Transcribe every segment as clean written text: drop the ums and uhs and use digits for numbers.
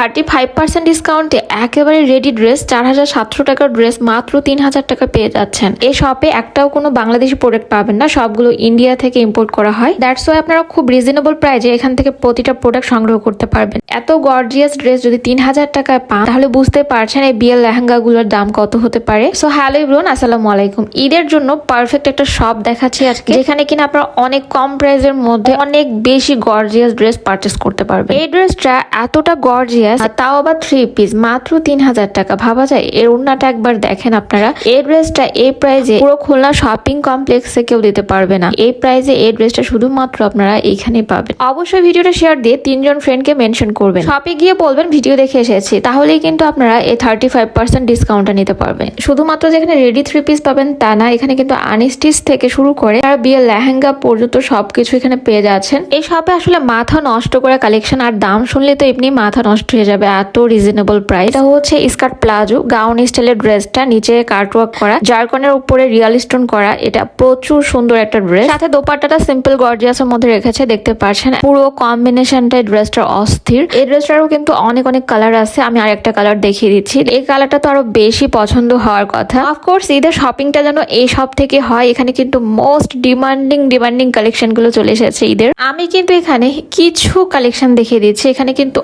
35% ডিসকাউন্টে একেবারে ready dress 4700 টাকার ড্রেস মাত্র 3000 টাকা পেয়ে যাচ্ছেন। এই শপে একটাও কোনো বাংলাদেশি প্রোডাক্ট পাবেন না, সবগুলো ইন্ডিয়া থেকে ইম্পোর্ট করা হয়। দ্যাটস ওয়াই আপনারা খুব রিজনেবল প্রাইসে এখান থেকে প্রতিটা প্রোডাক্ট সংগ্রহ করতে পারবেন। এত গর্জিয়াস ড্রেস যদি 3000 টাকায় পান তাহলে বুঝতে পারছেন এই বিয়ের লেহেঙ্গা গুলোর দাম কত হতে পারে। সো হ্যালো এভরিওয়ান, আসসালামু আলাইকুম। ঈদের জন্য পারফেক্ট একটা শপ দেখাচ্ছি আজকে, যেখানে কিনা আপনারা অনেক কম প্রাইসের মধ্যে অনেক বেশি গর্জিয়াস ড্রেস পারচেস করতে পারবেন। এই ড্রেসটা এতটা গর্জিয়াস, তাও আবার 3 পিস, মাত্র 3000 টাকা। ভাবা যায়? এর ওড়নাটা একবার দেখেন আপনারা। এই ড্রেসটা এই প্রাইসে পুরো খুলনা শপিং কমপ্লেক্সে কেউ দিতে পারবে না। এই প্রাইসে এই ড্রেসটা শুধুমাত্র আপনারা এইখানেই পাবেন। অবশ্যই ভিডিওটা শেয়ার দিয়ে 3 জন ফ্রেন্ডকে মেনশন করবেন। শপে গিয়ে বলবেন ভিডিও দেখে এসেছি, তাহলেই কিন্তু আপনারা এই 35% ডিসকাউন্টটা নিতে পারবেন। শুধুমাত্র যেখানে রেডি 3 পিস পাবেন তা না, এখানে কিন্তু আনস্টিচ থেকে শুরু করে আর বিয়ের লেহেঙ্গা পর্যন্ত সবকিছু এখানে পেয়ে যাচ্ছেন। এই শপে আসলে মাথা নষ্ট করা কালেকশন, আর দাম শুনলে তো এমনি মাথা নষ্ট হয়ে যাবে, এত রিজনেবল প্রাইস। এটা হচ্ছে স্কার্ট প্লাজো গাউন স্টাইলের ড্রেসটা, নিচে কাটওয়ার্ক করা, জারকনের উপরে রিয়াল স্টোন করা। এটা প্রচুর সুন্দর একটা ড্রেস। সাথে দোপাট্টাটা সিম্পল গর্জিয়াসের মধ্যে রেখেছে, দেখতে পাচ্ছেন। পুরো কম্বিনেশনটা ড্রেসটা অস্থির। এই ড্রেসটারও কিন্তু অনেক অনেক কালার আছে, আমি আরেকটা কালার দেখিয়ে দিচ্ছি। এই কালারটা তো আরো বেশি পছন্দ হওয়ার কথা। অফকোর্স ঈদের শপিংটা যেন এই সব থেকে হয়। এখানে কিন্তু মোস্ট ডিমান্ডিং কালেকশন গুলো চলে এসেছে ঈদের। আমি কিন্তু এখানে কিছু কালেকশন দেখিয়ে দিচ্ছি। এখানে কিন্তু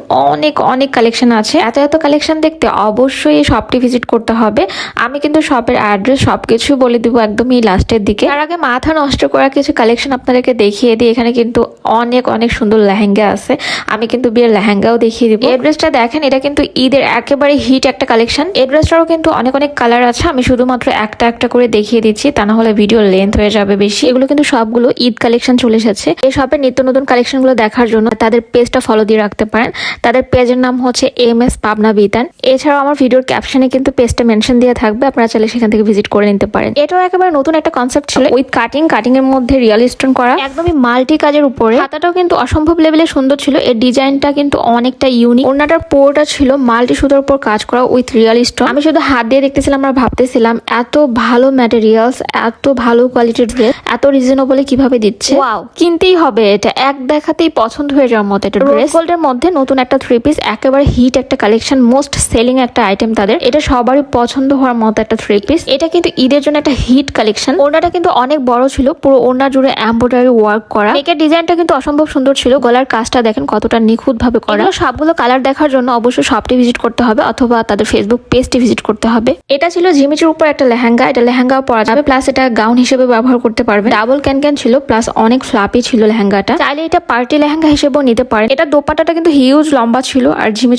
অনেক কালেকশন আছে। এত কালেকশন দেখতে অবশ্যই এই শপটি ভিজিট করতে হবে। আমি কিন্তু শপের অ্যাড্রেস সবকিছু বলে দিব একদমই লাস্টের দিকে। তার আগে মাথা নষ্ট করা কিছু কালেকশন আপনাদেরকে দেখিয়ে দিই। এখানে কিন্তু অনেক সুন্দর লেহেঙ্গা আছে। আমি কিন্তু বিয়ের লেহেঙ্গাও দেখিয়ে দিব। এই ড্রেসটা দেখেন, এটা কিন্তু ঈদের একেবারে হিট একটা কালেকশন। এই ড্রেসটারও কিন্তু অনেক কালার আছে। আমি শুধুমাত্র একটা করে দেখিয়ে দিচ্ছি, তা না হলে ভিডিও লেন্থ হয়ে যাবে বেশি। এগুলো কিন্তু সবগুলো ঈদ কালেকশন চলে এসেছে। এই শপের নিত্য নতুন কালেকশন গুলো দেখার জন্য তাদের পেজটা ফলো দিয়ে রাখতে পারেন। তাদের পেজের নাম হচ্ছে MS পাবনা বিতান। এছাড়াও আমার ভিডিওর ক্যাপশনে কিন্তু পেজটা মেনশন দিয়ে থাকবে, আপনারা চাইলে সেখান থেকে ভিজিট করে নিতে পারেন। এটাও একেবারে নতুন একটা কনসেপ্ট ছিল, উইথ কাটিং এর মধ্যে রিয়াল স্টোন করা, একদমই মাল্টি কাজের উপরে। হাতাটাও কিন্তু অসম্ভব লেভেলে সুন্দর ছিল। এর ডিজাইনটা কিন্তু অনেকটা ইউনিক। ওড়নাটার পোরটা ছিল মাল্টি সুতার উপর কাজ করা উইথ রিয়াল স্টোন। আমি শুধু হাত দিয়ে দেখতেছিলাম আর ভাবতেছিলাম এত ভালো ম্যাটেরিয়ালস, এত ভালো কোয়ালিটির ড্রেস এত রিজনেবলে কিভাবে দিচ্ছে। ওয়াও, কিনতেই হবে এটা, এক দেখাতেই পছন্দ হয়ে যাওয়ার মতো একটা ড্রেস। গোল্ডের মধ্যে নতুন একটা 3 পিস, একেবারে হিট একটা কালেকশন, মোস্ট সেলিং একটা আইটেম তাদের। এটা সবারই পছন্দ হওয়ার মতো একটা 3 পিস। এটা কিন্তু ঈদের জন্য একটা হিট কালেকশন। ওড়নাটা কিন্তু অনেক বড় ছিল, পুরো ওড়না জুড়ে এমব্রয়ডারি ওয়ার্ক করা। নেকের ডিজাইনটা কিন্তু অসম্ভব সুন্দর ছিল। গলার কাজটা দেখেন কতটা নিখুঁত ভাবে করা। সবগুলো কালার দেখার জন্য অবশ্যই শপটি ভিজিট করতে হবে অথবা তাদের ফেসবুক পেজটি ভিজিট করতে হবে। এটা ছিল জিমিচুর উপর একটা লেহেঙ্গা। এটা লেহেঙ্গাও পরা যাবে, প্লাস এটা গাউন হিসেবে ব্যবহার করতে পারবে। ডাবল ক্যান ছিল, প্লাস অনেক ফ্লাপি ছিল লেহেঙ্গাটা। চাইলে এটা পার্টি লেহেঙ্গা হিসেবেও নিতে পারেন। এটা দোপাট্টাটা কিন্তু হিউজ লম্বা ছিল, আর